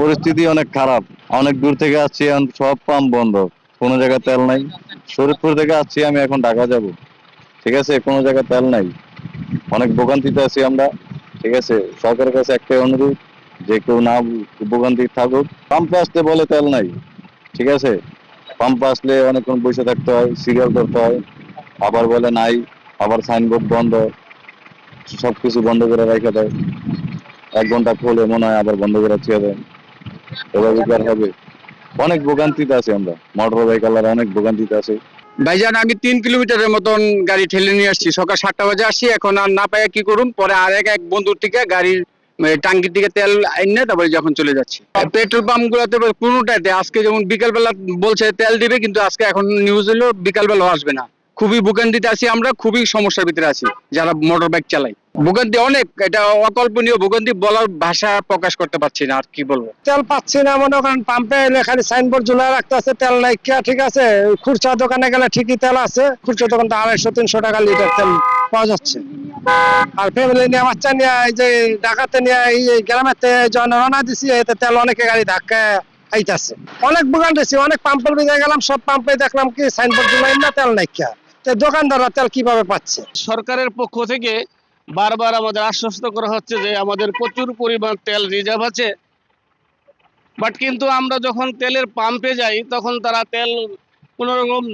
পরিস্থিতি অনেক খারাপ। অনেক দূর থেকে আসছি, এখন সব পাম্প বন্ধ, কোনো জায়গায় তেল নাই। শরীয়তপুর থেকে আসছি আমি, এখন ঢাকা যাব, ঠিক আছে, কোনো জায়গায় তেল নাই। অনেক ভোগান্তিতে আছি আমরা, ঠিক আছে। সরকারের কাছে একটাই অনুরোধ, যে কেউ না ভোগান্তি থাকুক। পাম্পে আসতে বলে তেল নাই, ঠিক আছে। পাম্পে আসলে অনেকক্ষণ বসে থাকতে হয়, সিরিয়াল করতে হয়, আবার বলে নাই, আবার সাইনবোর্ড বন্ধ, সবকিছু বন্ধ করে রেখে দেয়। 1 ঘন্টা খোলে, মনে হয় আবার বন্ধ করে ছেড়ে দেয়। এভাবে কি আর হবে? অনেক ভোগান্তিতে আছি আমরা, মোটর বাইকাররা অনেক ভোগান্তিতে আছে। ভাইজান, আমি 3 কিলোমিটারের মতন গাড়ি ঠেলে নিয়ে আসছি, সকাল 7টা বাজে আসছি, এখন আর না পাই কি করুন। পরে আর এক বন্ধুর থেকে গাড়ির টাঙ্কির থেকে তেল এনে তারপরে যখন চলে যাচ্ছি। পেট্রোল পাম্প গুলোতে কোনোটাতে আজকে যেমন বিকালবেলা বলছে তেল দিবে, কিন্তু আজকে এখন নিউজ হলো বিকালবেলাও আসবে না। খুবই ভোগান্তিতে আছি আমরা, খুবই সমস্যার ভিতরে আছি যারা মোটর বাইক চালাই। ভোগান্তি অনেক, এটা অকল্পনীয় ভোগান্তি, বলার ভাষা প্রকাশ করতে পারছি না, আর কি বলবো। তেল পাচ্ছি না, মনে করেন পাম্পে এলে খালি সাইনবোর্ড ঝুলে রাখতে আছে তেল নাই কিয়া, ঠিক আছে। খুচরা দোকানে গেলে ঠিকই তেল আছে, খুচরা দোকান তো 250-300 টাকা লিটার তেল পাওয়া যাচ্ছে। আর ফ্যামিলি নিয়ে বাচ্চা নিয়ে এই যে ঢাকাতে নিয়ে এই গ্রামের থেকে যখন রওনা দিছি, এতে তেল অনেকে গাড়ি ধাক্কা আইতাছে। অনেক ভোগান্তি, অনেক পাম্পের দিকে গেলাম, সব পাম্পে দেখলাম কি সাইনবোর্ড ঝুলাই না, তেল নাই কিয়া। তো দোকানদাররা তেল কিভাবে পাচ্ছে? সরকারের পক্ষ থেকে বারবার আমাদের আশ্বস্ত করা হচ্ছে যে আমাদের প্রচুর পরিমাণ তেল রিজার্ভ আছে, বাট কিন্তু আমরা যখন তেলের পাম্পে যাই তখন তারা তেল কোনো রকম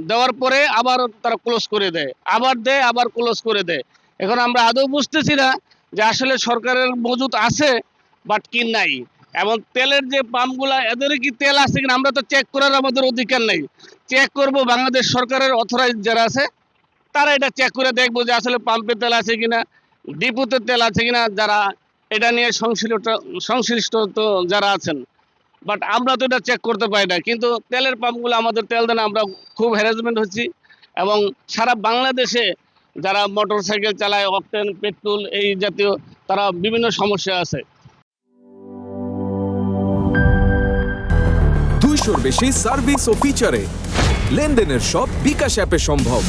দেওয়ার পরে আবার তারা ক্লোজ করে দেয়, আবার দেয়, আবার ক্লোজ করে দেয়। এখন আমরা আদৌ বুঝতেছি না যে আসলে সরকারের মজুত আছে বাট কি নাই, এবং তেলের যে পাম্পগুলা এদের কি তেল আছে কিনা আমরা তো চেক করার আমাদের অধিকার নেই। চেক করব বাংলাদেশ সরকারের অথরাইজ যারা আছে তারা এটা চেক করে দেখবো যে আসলে পাম্পে তেল আছে কিনা, ডিপুতে তেল আছে কিনা, যারা এটা নিয়ে সংশ্লিষ্ট তো যারা আছেন। বাট আমরা তো এটা চেক করতে পারি না, কিন্তু তেলের পাম্পগুলো আমাদের তেল দেন, আমরা খুব হ্যারাসমেন্ট হচ্ছি। এবং সারা বাংলাদেশে যারা মোটর সাইকেল চালায়, অকটেন পেট্রোল এই জাতীয়, তারা বিভিন্ন সমস্যা আছে। 200-র বেশি সার্ভিস ও ফিচারে লেনদেনের সব বিকাশ অ্যাপে সম্ভব।